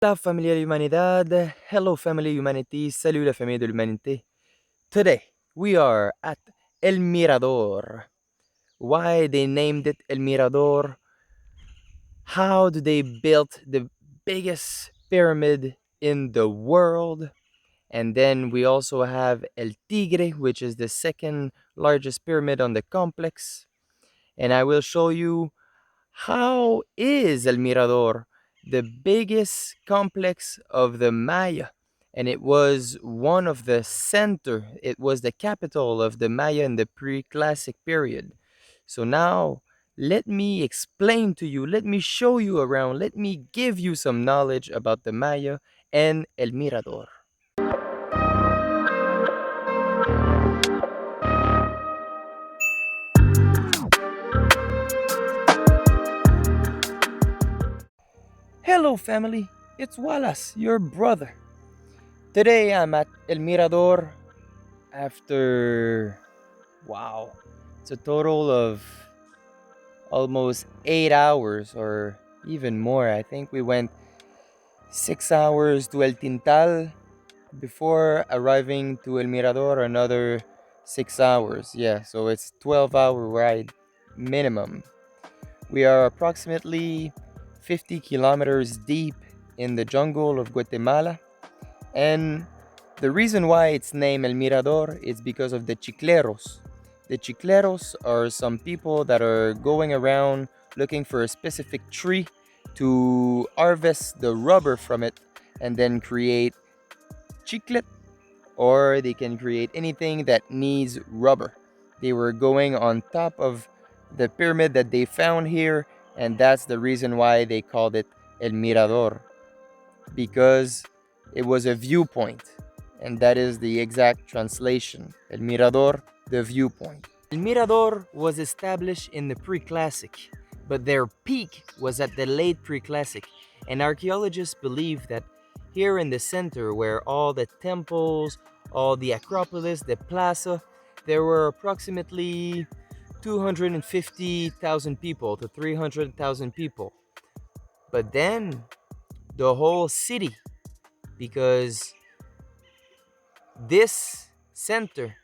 La familia de l'humanidad, hello family humanity, salut la famille de l'humanité. Today we are at El Mirador. Why they named it El Mirador? How do they build the biggest pyramid in the world? And then we also have El Tigre, which is the second largest pyramid on the complex. And I will show you how is El Mirador the biggest complex of the Maya? And it was one of the center, it was the capital of the Maya in the pre-classic period. So now let me explain to you, let me show you around, let me give you some knowledge about the Maya and El Mirador. Hello family, it's Wallace, your brother. Today I'm at El Mirador after, wow, it's a total of almost 8 hours or even more. I think we went 6 hours to El Tintal before arriving to El Mirador, another 6 hours. Yeah, so it's 12-hour ride minimum. We are approximately 50 kilometers deep in the jungle of Guatemala, and the reason why it's named El Mirador is because of the chicleros. The chicleros are some people that are going around looking for a specific tree to harvest the rubber from it and then create chiclet, or they can create anything that needs rubber. They were going on top of the pyramid that they found here, and that's the reason why they called it El Mirador, because it was a viewpoint, and that is the exact translation. El Mirador, the viewpoint. El Mirador was established in the pre-classic, but their peak was at the late pre-classic, and archaeologists believe that here in the center, where all the temples, all the Acropolis, the plaza, there were approximately 250,000 people to 300,000 people. But then the whole city, because this center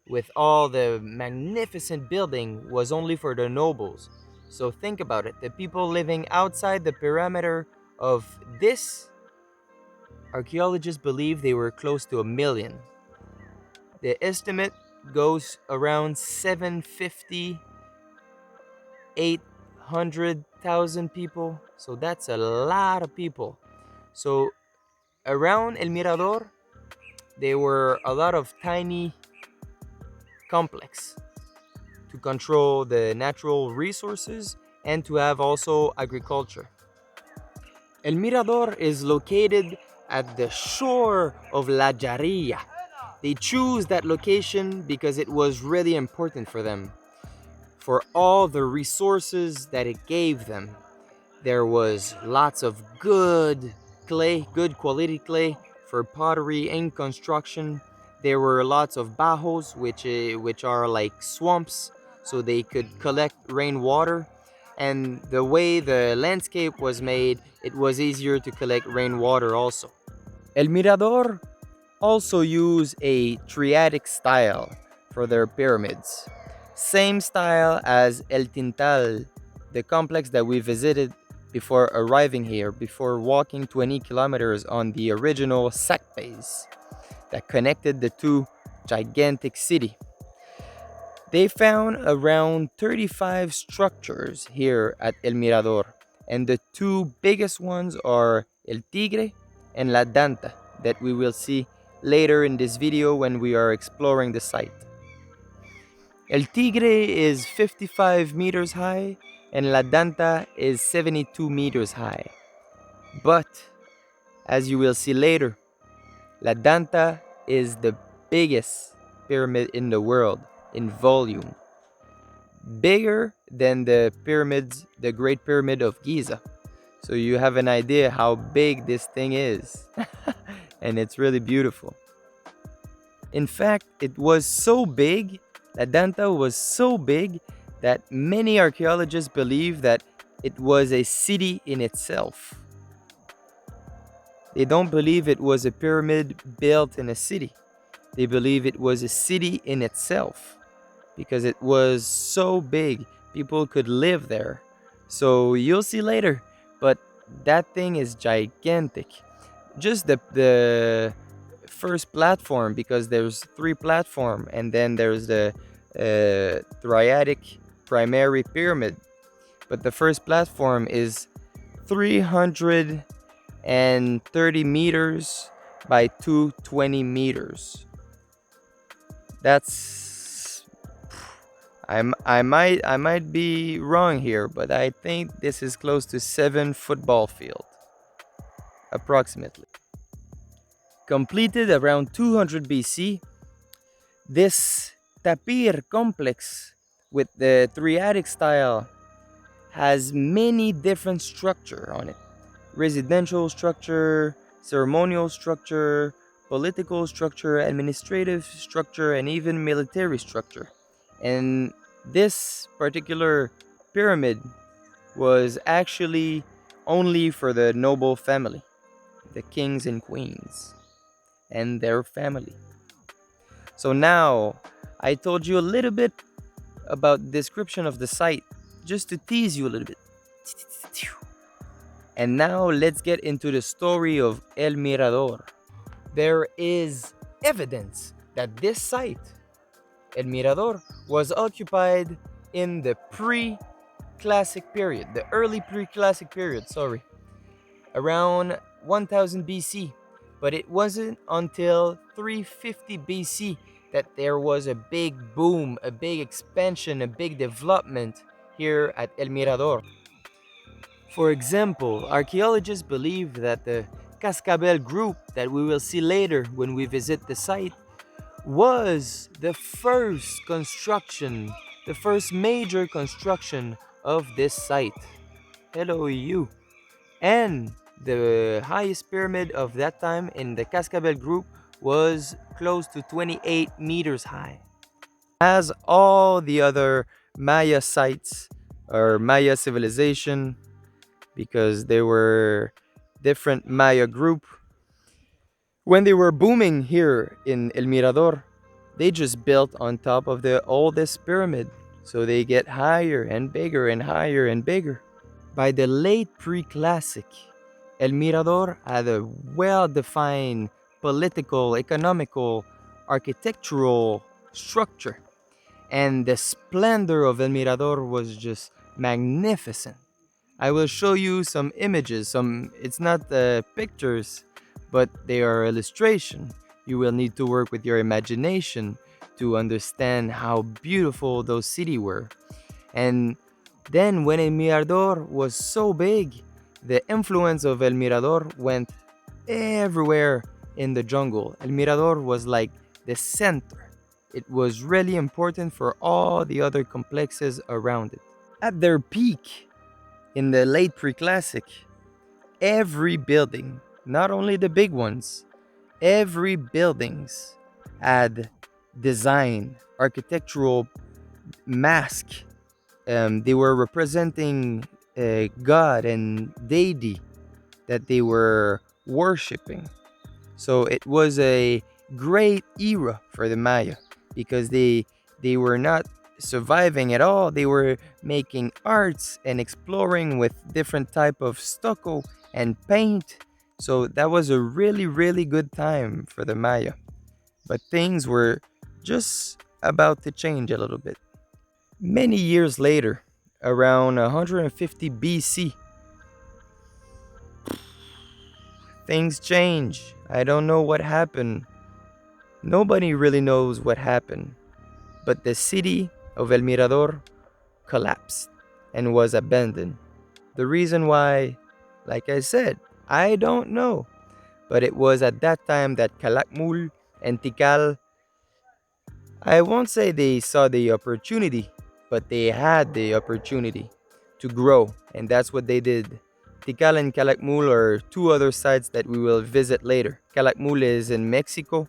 with all the magnificent building was only for the nobles. So think about it, the people living outside the perimeter of this, archaeologists believe they were close to 1 million. The estimate goes around 750, 800,000 people. So that's a lot of people. So around El Mirador, there were a lot of tiny complex to control the natural resources and to have also agriculture. El Mirador is located at the shore of La Jarilla. They choose that location because it was really important for them, for all the resources that it gave them. There was lots of good clay, good quality clay for pottery and construction. There were lots of bajos, which are like swamps, so they could collect rainwater. And the way the landscape was made, it was easier to collect rainwater also. El Mirador also use a triadic style for their pyramids. Same style as El Tintal, the complex that we visited before arriving here, before walking 20 kilometers on the original SACBES that connected the two gigantic cities. They found around 35 structures here at El Mirador, and the two biggest ones are El Tigre and La Danta that we will see later in this video when we are exploring the site. El Tigre is 55 meters high and La Danta is 72 meters high. But, as you will see later, La Danta is the biggest pyramid in the world in volume. Bigger than the pyramids, the Great Pyramid of Giza. So you have an idea how big this thing is. And it's really beautiful. In fact, it was so big, La Danta was so big that many archaeologists believe that it was a city in itself. They don't believe it was a pyramid built in a city. They believe it was a city in itself because it was so big, people could live there. So you'll see later, but that thing is gigantic. Just the first platform, because there's three platform, and then there's the triadic primary pyramid. But the first platform is 330 meters by 220 meters. That's I might be wrong here, but I think this is close to 7 football field, approximately. Completed around 200 BC, this tapir complex with the triadic style has many different structure on it. Residential structure, ceremonial structure, political structure, administrative structure, and even military structure. And this particular pyramid was actually only for the noble family, the kings and queens, and their family. So now, I told you a little bit about the description of the site, just to tease you a little bit. And now let's get into the story of El Mirador. There is evidence that this site, El Mirador, was occupied in the pre-classic period, the early pre-classic period, around 1000 BC. But it wasn't until 350 BC that there was a big boom, a big expansion, a big development here at El Mirador. For example, archaeologists believe that the Cascabel group that we will see later when we visit the site was the first construction, the first major construction of this site. Hello, you. And the highest pyramid of that time in the Cascabel group was close to 28 meters high. As all the other Maya sites or Maya civilization, because they were different Maya group, when they were booming here in El Mirador, they just built on top of the oldest pyramid, so they get higher and bigger and higher and bigger. By the late pre-classic, El Mirador had a well-defined political, economical, architectural structure, and the splendor of El Mirador was just magnificent. I will show you some images, it's not pictures, but they are illustration. You will need to work with your imagination to understand how beautiful those cities were. And then when El Mirador was so big, the influence of El Mirador went everywhere in the jungle. El Mirador was like the center. It was really important for all the other complexes around it. At their peak, in the late pre-classic, every building, not only the big ones, every buildings had design, architectural mask. They were representing God and deity that they were worshipping. So it was a great era for the Maya because they were not surviving at all. They were making arts and exploring with different type of stucco and paint. So that was a really, really good time for the Maya. But things were just about to change a little bit. Many years later, around 150 BC, things change. I don't know what happened. Nobody really knows what happened. But the city of El Mirador collapsed and was abandoned. The reason why, like I said, I don't know. But it was at that time that Calakmul and Tikal, I won't say they saw the opportunity, but they had the opportunity to grow, and that's what they did. Tikal and Calakmul are two other sites that we will visit later. Calakmul is in Mexico.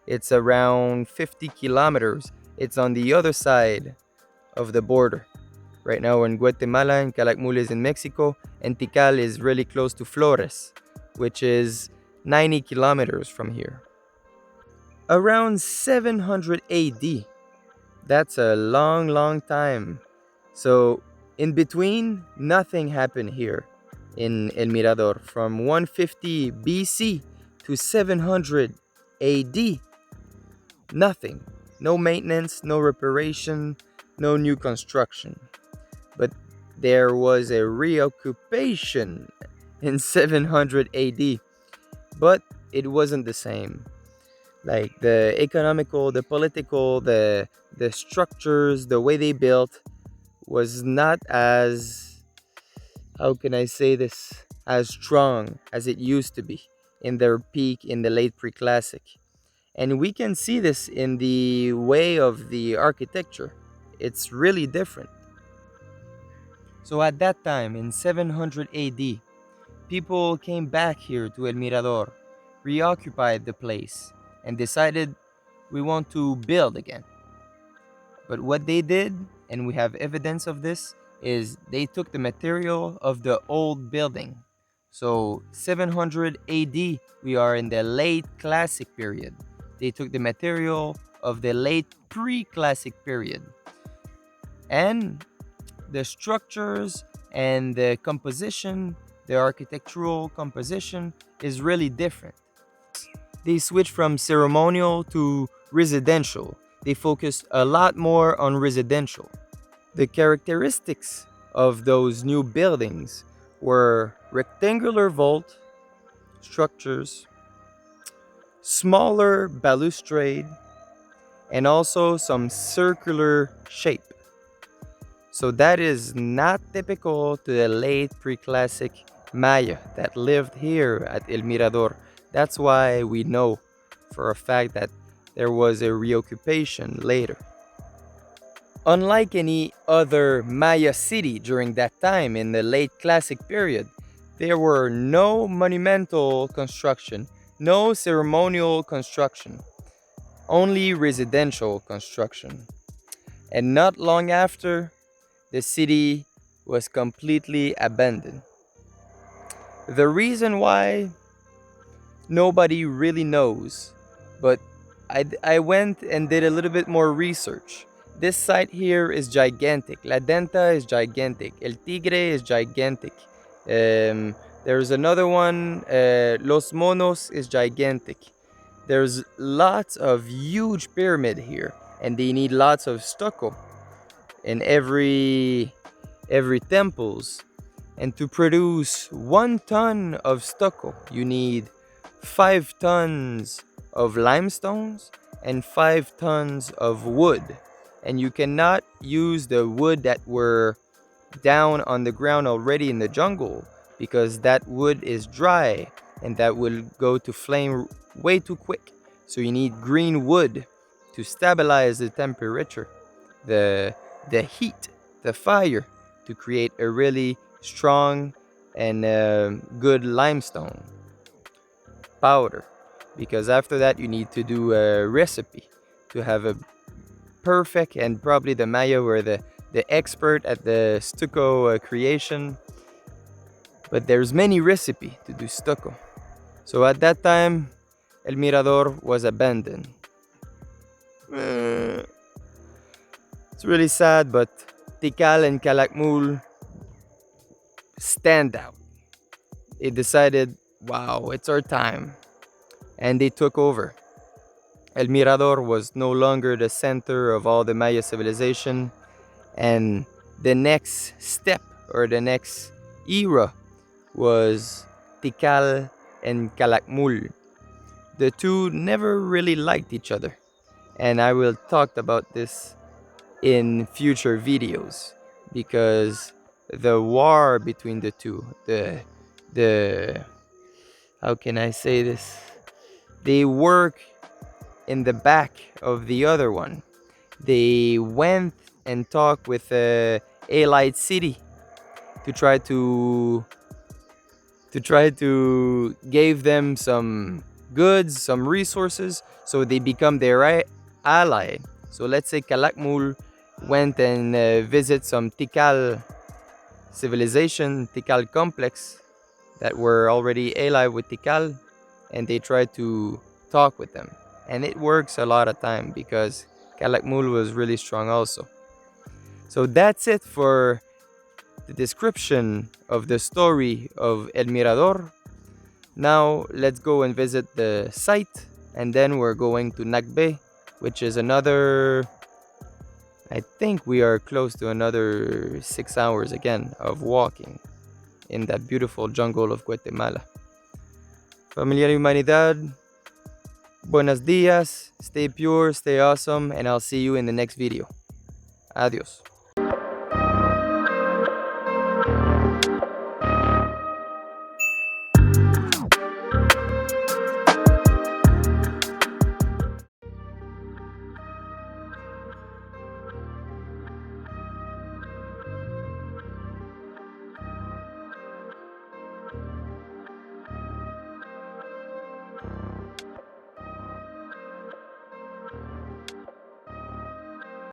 It's around 50 kilometers. It's on the other side of the border. Right now we're in Guatemala, and Calakmul is in Mexico, and Tikal is really close to Flores, which is 90 kilometers from here. Around 700 AD. That's a long, long time. So, in between, nothing happened here in El Mirador. From 150 BC to 700 AD, nothing. No maintenance, no reparation, no new construction. But there was a reoccupation in 700 AD, but it wasn't the same. Like the economical, the political, the structures, the way they built was not as, how can I say this, as strong as it used to be in their peak in the late pre-classic. And we can see this in the way of the architecture. It's really different. So at that time, in 700 AD, people came back here to El Mirador, reoccupied the place, and decided we want to build again. But what they did, and we have evidence of this, is they took the material of the old building. So 700 AD, we are in the late classic period. They took the material of the late pre-classic period. And the structures and the composition, the architectural composition is really different. They switched from ceremonial to residential. They focused a lot more on residential. The characteristics of those new buildings were rectangular vault structures, smaller balustrade, and also some circular shape. So that is not typical to the late pre-classic Maya that lived here at El Mirador. That's why we know for a fact that there was a reoccupation later. Unlike any other Maya city during that time in the late classic period, there were no monumental construction, no ceremonial construction, only residential construction. And not long after, the city was completely abandoned. The reason why, nobody really knows, but I went and did a little bit more research. This site here is gigantic. La Denta is gigantic. El Tigre is gigantic. There's another one, Los Monos is gigantic. There's lots of huge pyramid here, and they need lots of stucco in every temples. And to produce 1 ton of stucco, you need 5 tons of limestones and 5 tons of wood. And you cannot use the wood that were down on the ground already in the jungle, because that wood is dry and that will go to flame way too quick. So you need green wood to stabilize the temperature, the heat, the fire, to create a really strong and good limestone powder. Because after that you need to do a recipe to have a perfect, and probably the Maya were the expert at the stucco creation. But there's many recipe to do stucco. So at that time, El Mirador was abandoned. It's really sad, but Tikal and Calakmul stand out. They decided, wow, it's our time. And they took over. El Mirador was no longer the center of all the Maya civilization. And the next step, or the next era, was Tikal and Calakmul. The two never really liked each other. And I will talk about this in future videos, because the war between the two, the how can I say this? They work in the back of the other one. They went and talked with a allied city to try to give them some goods, some resources, so they become their ally. So let's say Calakmul went and visit some Tikal civilization, Tikal complex, that were already allied with Tikal. and they try to talk with them. And it works a lot of time because Calakmul was really strong also. So that's it for the description of the story of El Mirador. Now let's go and visit the site, and then we're going to Nagbe, which is another, I think we are close to another 6 hours again of walking in that beautiful jungle of Guatemala. Familia Humanidad, buenos dias, stay pure, stay awesome, and I'll see you in the next video. Adios.